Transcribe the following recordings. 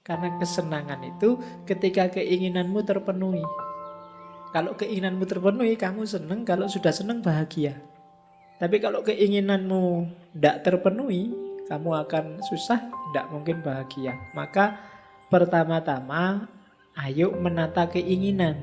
Karena kesenangan itu ketika keinginanmu terpenuhi. Kalau keinginanmu terpenuhi, kamu senang. Kalau sudah senang, bahagia. Tapi kalau keinginanmu tidak terpenuhi, kamu akan susah, tidak mungkin bahagia. Maka pertama-tama, ayo menata keinginan.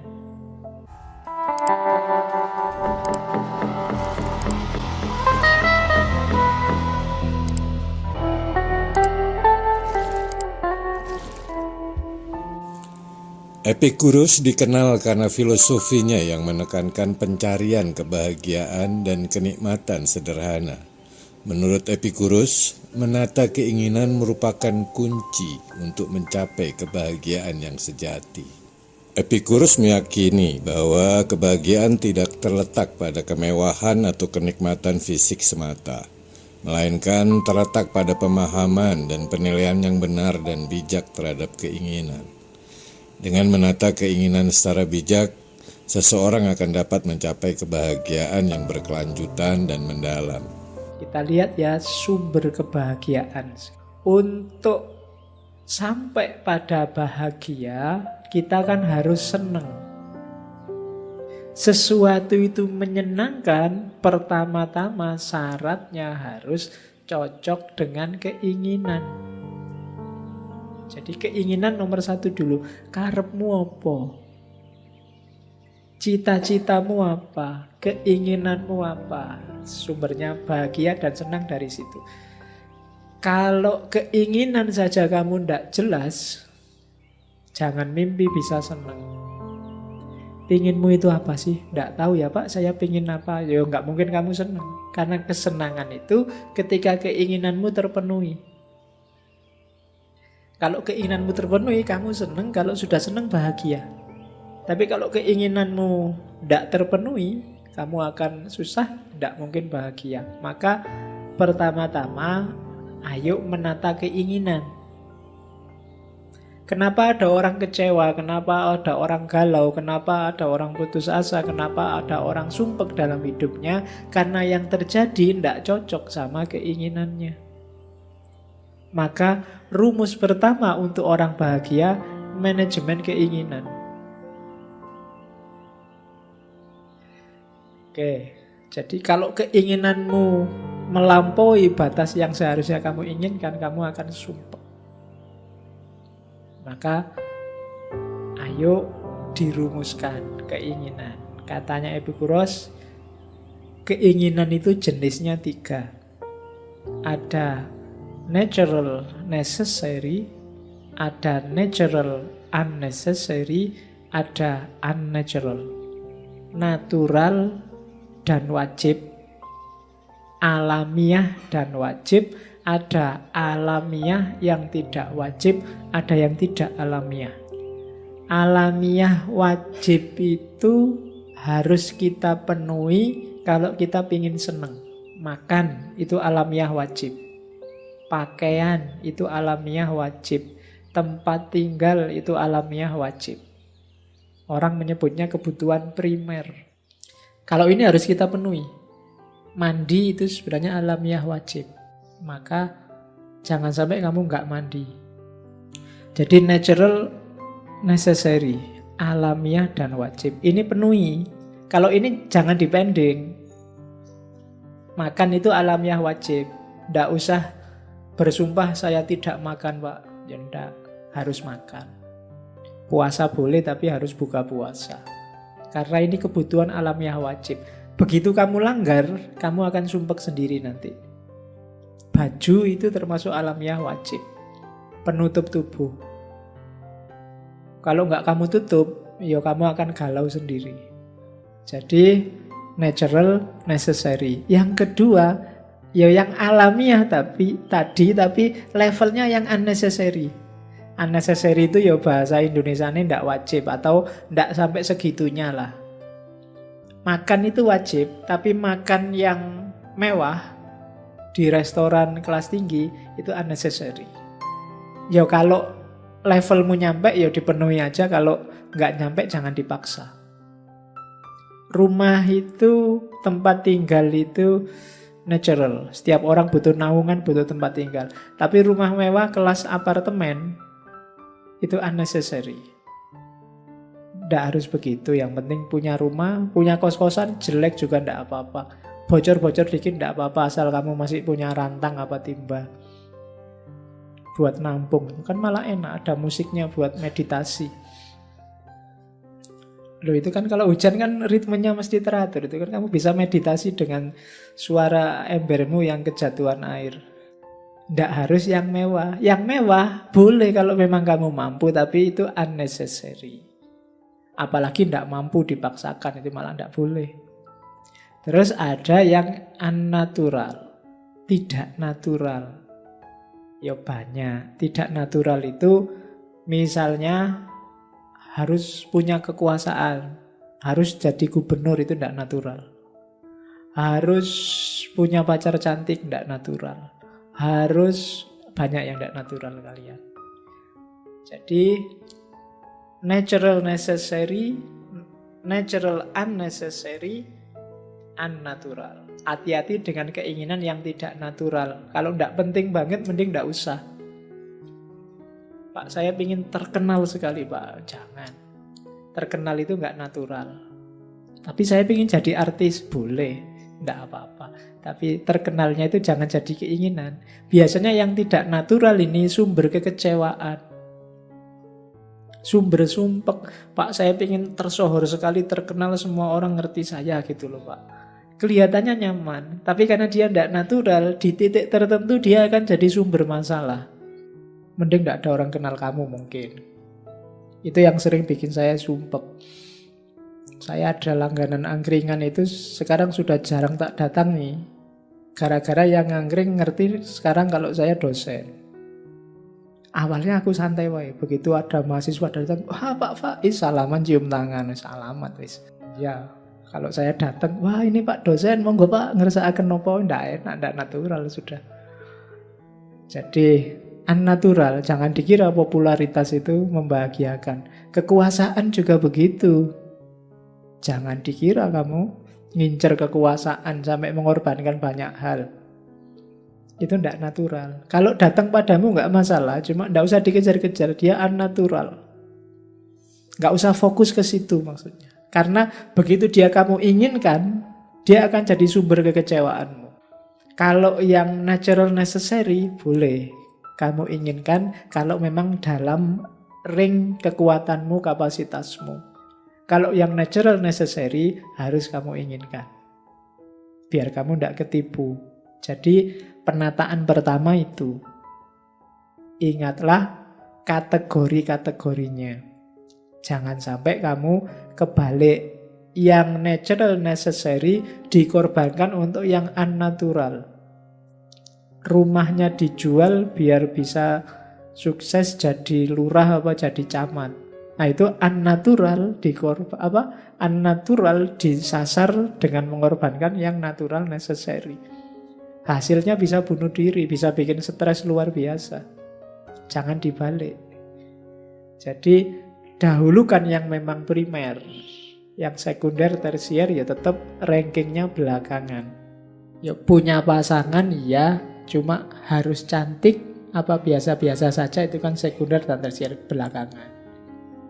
Epicurus dikenal karena filosofinya yang menekankan pencarian kebahagiaan dan kenikmatan sederhana. Menurut Epicurus, menata keinginan merupakan kunci untuk mencapai kebahagiaan yang sejati. Epicurus meyakini bahwa kebahagiaan tidak terletak pada kemewahan atau kenikmatan fisik semata, melainkan terletak pada pemahaman dan penilaian yang benar dan bijak terhadap keinginan. Dengan menata keinginan secara bijak, seseorang akan dapat mencapai kebahagiaan yang berkelanjutan dan mendalam. Kita lihat ya sumber kebahagiaan. Untuk sampai pada bahagia, kita kan harus senang. Sesuatu itu menyenangkan, pertama-tama syaratnya harus cocok dengan keinginan. Jadi keinginan nomor satu dulu. Karepmu apa? Cita-citamu apa? Keinginanmu apa? Sumbernya bahagia dan senang dari situ. Kalau keinginan saja kamu tidak jelas, jangan mimpi bisa senang. Pinginmu itu apa sih? Tidak tahu ya Pak, saya pingin apa? Ya nggak mungkin kamu senang. Karena kesenangan itu ketika keinginanmu terpenuhi. Kalau keinginanmu terpenuhi, kamu senang. Kalau sudah senang, bahagia. Tapi kalau keinginanmu tidak terpenuhi, kamu akan susah, tidak mungkin bahagia. Maka pertama-tama, ayo menata keinginan. Kenapa ada orang kecewa? Kenapa ada orang galau? Kenapa ada orang putus asa? Kenapa ada orang sumpek dalam hidupnya? Karena yang terjadi tidak cocok sama keinginannya. Maka rumus pertama untuk orang bahagia, manajemen keinginan. Oke, jadi kalau keinginanmu melampaui batas yang seharusnya kamu inginkan, kamu akan sumpah. Maka ayo dirumuskan keinginan. Katanya Epicurus, keinginan itu jenisnya 3. Ada natural necessary, ada natural unnecessary, ada unnatural. Natural dan wajib, alamiah dan wajib, ada alamiah yang tidak wajib, ada yang tidak alamiah. Alamiah wajib itu harus kita penuhi kalau kita ingin senang. Makan itu alamiah wajib. Pakaian itu alamiah wajib. Tempat tinggal itu alamiah wajib. Orang menyebutnya kebutuhan primer. Kalau ini harus kita penuhi. Mandi itu sebenarnya alamiah wajib. Maka jangan sampai kamu nggak mandi. Jadi natural necessary, alamiah dan wajib. Ini penuhi. Kalau ini jangan dipending. Makan itu alamiah wajib. Nggak usah bersumpah saya tidak makan Pak. Ya enggak, harus makan. Puasa boleh tapi harus buka puasa. Karena ini kebutuhan alamiah wajib. Begitu kamu langgar, kamu akan sumpek sendiri nanti. Baju itu termasuk alamiah wajib. Penutup tubuh. Kalau enggak kamu tutup, ya kamu akan galau sendiri. Jadi natural necessary. Yang kedua, ya yang alamiah tapi levelnya yang unnecessary. Unnecessary itu ya bahasa Indonesianya tidak wajib atau tidak sampai segitunya lah. Makan itu wajib, tapi makan yang mewah di restoran kelas tinggi itu unnecessary. Ya kalau levelmu nyampe ya dipenuhi aja, kalau nggak nyampe jangan dipaksa. Rumah itu, tempat tinggal itu natural. Setiap orang butuh naungan, butuh tempat tinggal. Tapi rumah mewah kelas apartemen Itu unnecessary. Tidak harus begitu. Yang penting punya rumah, punya kos-kosan, jelek juga tidak apa-apa. Bocor-bocor dikit tidak apa-apa, asal kamu masih punya rantang apa timba buat nampung. Kan malah enak, ada musiknya buat meditasi. Loh, itu kan kalau hujan kan ritmenya mesti teratur. Itu kan kamu bisa meditasi dengan suara embermu yang kejatuhan air. Tidak harus yang mewah. Yang mewah boleh kalau memang kamu mampu, tapi itu unnecessary. Apalagi tidak mampu dipaksakan, itu malah tidak boleh. Terus ada yang unnatural, tidak natural. Ya banyak. Tidak natural itu misalnya harus punya kekuasaan, harus jadi gubernur, itu tidak natural. Harus punya pacar cantik, tidak natural. Harus banyak yang tidak natural kalian. Jadi natural necessary, natural unnecessary, unnatural. Hati-hati dengan keinginan yang tidak natural. Kalau tidak penting banget, mending tidak usah. Pak, saya ingin terkenal sekali, Pak. Jangan. Terkenal itu nggak natural. Tapi saya ingin jadi artis, boleh. Tidak apa-apa. Tapi terkenalnya itu jangan jadi keinginan. Biasanya yang tidak natural ini sumber kekecewaan. Sumber sumpek. Pak, saya ingin tersohor sekali, terkenal, semua orang ngerti saya gitu loh, Pak. Kelihatannya nyaman, tapi karena dia tidak natural, di titik tertentu dia akan jadi sumber masalah. Mending tidak ada orang kenal kamu mungkin. Itu yang sering bikin saya sumpek. Saya ada langganan angkringan itu sekarang sudah jarang tak datangi. Gara-gara yang angkring ngerti sekarang kalau saya dosen. Awalnya aku santai wae, begitu ada mahasiswa datang, wah Pak Faiz, salaman cium tangan, salamat wis. Ya. Kalau saya datang, wah ini Pak dosen, monggo Pak ngersakaken nopo, ndak enak, ndak natural sudah. Jadi unnatural, jangan dikira popularitas itu membahagiakan. Kekuasaan juga begitu. Jangan dikira kamu ngincer kekuasaan sampai mengorbankan banyak hal. Itu ndak natural. Kalau datang padamu nggak masalah, cuma ndak usah dikejar-kejar, dia unnatural. Nggak usah fokus ke situ maksudnya. Karena begitu dia kamu inginkan, dia akan jadi sumber kekecewaanmu. Kalau yang natural necessary, boleh kamu inginkan kalau memang dalam ring kekuatanmu, kapasitasmu. Kalau yang natural necessary, harus kamu inginkan. Biar kamu tidak ketipu. Jadi penataan pertama itu. Ingatlah kategori-kategorinya. Jangan sampai kamu kebalik, yang natural necessary dikorbankan untuk yang unnatural. Rumahnya dijual biar bisa sukses jadi lurah apa jadi camat. Nah itu unnatural unnatural disasar dengan mengorbankan yang natural necessary. Hasilnya bisa bunuh diri, bisa bikin stres luar biasa. Jangan dibalik. Jadi dahulukan yang memang primer, yang sekunder, tersier ya tetap rankingnya belakangan. Ya punya pasangan ya, cuma harus cantik apa biasa-biasa saja, itu kan sekunder dan tersier belakangan.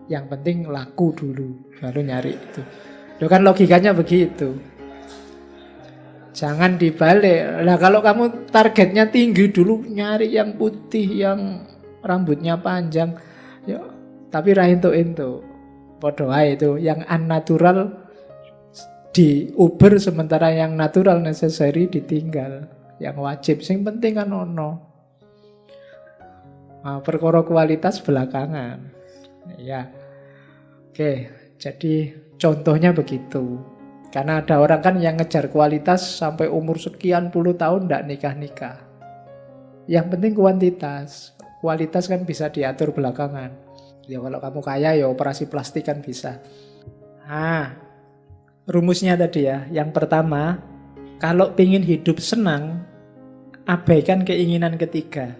Yang penting laku dulu, baru nyari itu. Itu kan logikanya begitu. Jangan dibalik. Nah kalau kamu targetnya tinggi dulu, nyari yang putih, yang rambutnya panjang, ya tapi ra entuk-entuk. Padha wae itu, yang unnatural diuber sementara yang natural necessary ditinggal. Yang wajib sing penting kan ono. Nah, perkara kualitas belakangan. Ya. Oke, jadi contohnya begitu. Karena ada orang kan yang ngejar kualitas sampai umur sekian puluh tahun ndak nikah-nikah. Yang penting kuantitas. Kualitas kan bisa diatur belakangan. Ya kalau kamu kaya ya operasi plastik kan bisa. Nah, rumusnya tadi ya. Yang pertama, kalau ingin hidup senang, abaikan keinginan ketiga.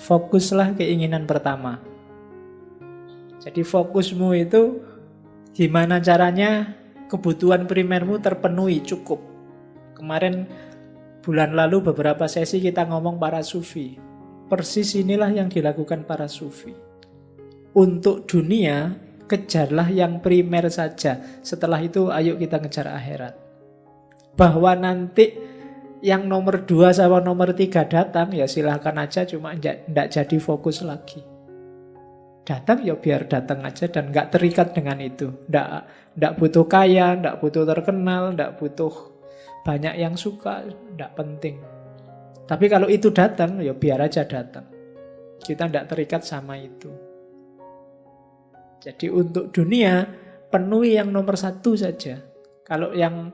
Fokuslah keinginan pertama. Jadi fokusmu itu gimana caranya kebutuhan primermu terpenuhi cukup. Kemarin bulan lalu beberapa sesi kita ngomong para sufi. Persis inilah yang dilakukan para sufi. untuk dunia, kejarlah yang primer saja. Setelah itu ayo kita ngejar akhirat. Bahwa nanti yang nomor 2 sama nomor 3 datang, ya silahkan aja, cuma enggak jadi fokus lagi. Datang ya biar datang aja dan enggak terikat dengan itu. Enggak butuh kaya, enggak butuh terkenal, enggak butuh banyak yang suka, enggak penting. Tapi kalau itu datang, ya biar aja datang. Kita enggak terikat sama itu. Jadi untuk dunia, penuhi yang nomor 1 saja. Kalau yang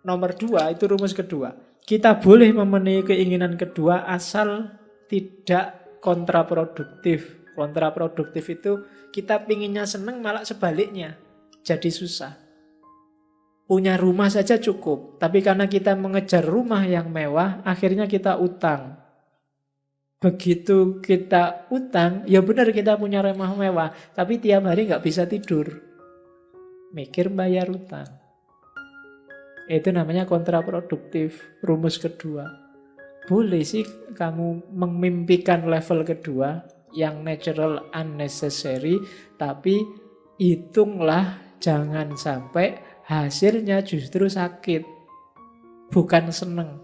nomor 2, itu rumus kedua. Kita boleh memenuhi keinginan kedua asal tidak kontraproduktif. Kontraproduktif itu kita pinginnya seneng malah sebaliknya. Jadi susah. Punya rumah saja cukup. Tapi karena kita mengejar rumah yang mewah, akhirnya kita utang. Begitu kita utang, ya benar kita punya rumah mewah, tapi tiap hari nggak bisa tidur. Mikir bayar utang. Itu namanya kontraproduktif, rumus kedua. Boleh sih kamu memimpikan level kedua, yang natural unnecessary, tapi hitunglah jangan sampai hasilnya justru sakit, bukan seneng.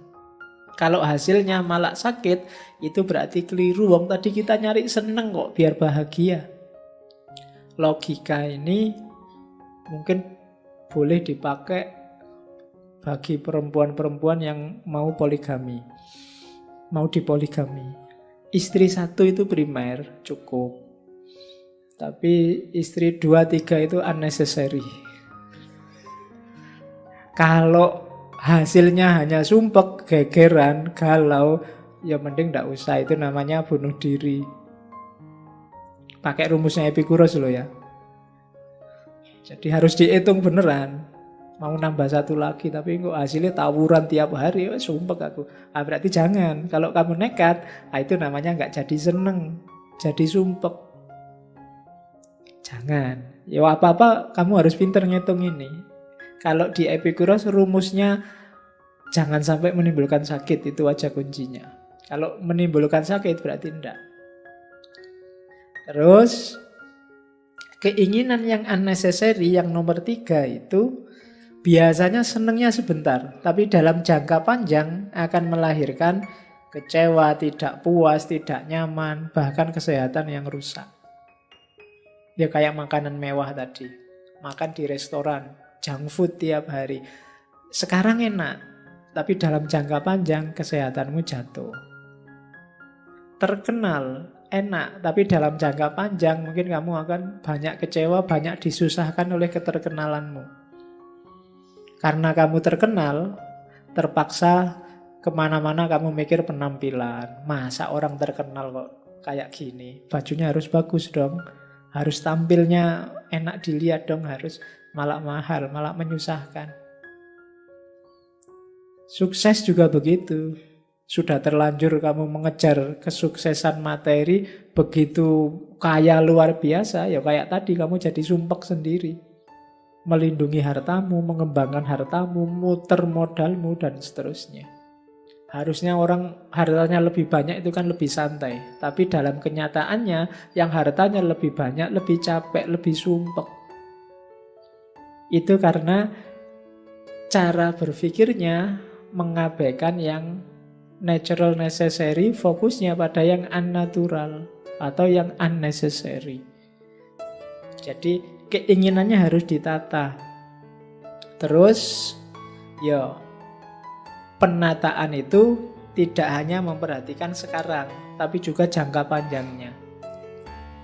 Kalau hasilnya malah sakit, itu berarti keliru. Wong tadi kita nyari seneng kok, biar bahagia. Logika ini mungkin boleh dipakai bagi perempuan-perempuan yang mau poligami. Mau dipoligami. Istri 1 itu primer, cukup. Tapi istri 2, 3 itu unnecessary. Kalau hasilnya hanya sumpek, gegeran, galau, ya mending nggak usah. Itu namanya bunuh diri. Pakai rumusnya Epikuros loh ya. Jadi harus dihitung beneran. Mau nambah 1 lagi, tapi kok hasilnya tawuran tiap hari, sumpek aku. Berarti jangan. Kalau kamu nekat, itu namanya nggak jadi seneng, jadi sumpek. Jangan. Ya apa-apa kamu harus pinter ngitung ini. Kalau di Epikuros rumusnya jangan sampai menimbulkan sakit, itu aja kuncinya. Kalau menimbulkan sakit berarti enggak. Terus keinginan yang unnecessary yang nomor 3 itu biasanya senengnya sebentar, tapi dalam jangka panjang akan melahirkan kecewa, tidak puas, tidak nyaman, bahkan kesehatan yang rusak. Ya kayak makanan mewah tadi, makan di restoran, junk food tiap hari. Sekarang enak, tapi dalam jangka panjang kesehatanmu jatuh. Terkenal, enak, tapi dalam jangka panjang mungkin kamu akan banyak kecewa, banyak disusahkan oleh keterkenalanmu. Karena kamu terkenal, terpaksa kemana-mana kamu mikir penampilan. Masa orang terkenal kok kayak gini? Bajunya harus bagus dong, harus tampilnya enak dilihat dong, harus malah mahal, malah menyusahkan. Sukses juga begitu. Sudah terlanjur kamu mengejar kesuksesan materi, begitu kaya luar biasa, ya kayak tadi kamu jadi sumpek sendiri. Melindungi hartamu, mengembangkan hartamu, muter modalmu, dan seterusnya. Harusnya orang hartanya lebih banyak itu kan lebih santai. Tapi dalam kenyataannya, yang hartanya lebih banyak, lebih capek, lebih sumpek. Itu karena cara berpikirnya mengabaikan yang natural necessary, fokusnya pada yang unnatural atau yang unnecessary. Jadi keinginannya harus ditata. Terus ya penataan itu tidak hanya memperhatikan sekarang, tapi juga jangka panjangnya.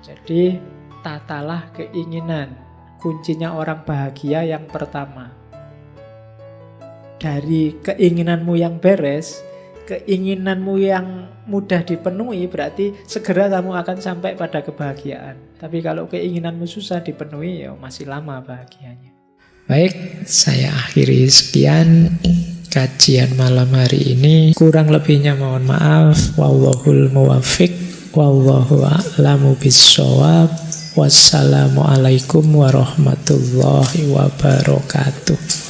Jadi tatalah keinginan. Kuncinya orang bahagia yang pertama. Dari keinginanmu yang beres, keinginanmu yang mudah dipenuhi, berarti segera kamu akan sampai pada kebahagiaan. Tapi kalau keinginanmu susah dipenuhi, ya masih lama bahagianya. Baik, saya akhiri sekian kajian malam hari ini. Kurang lebihnya mohon maaf. Wallahul muwaffiq, wallahu a'lamu bissawab. Wassalamualaikum warahmatullahi wabarakatuh.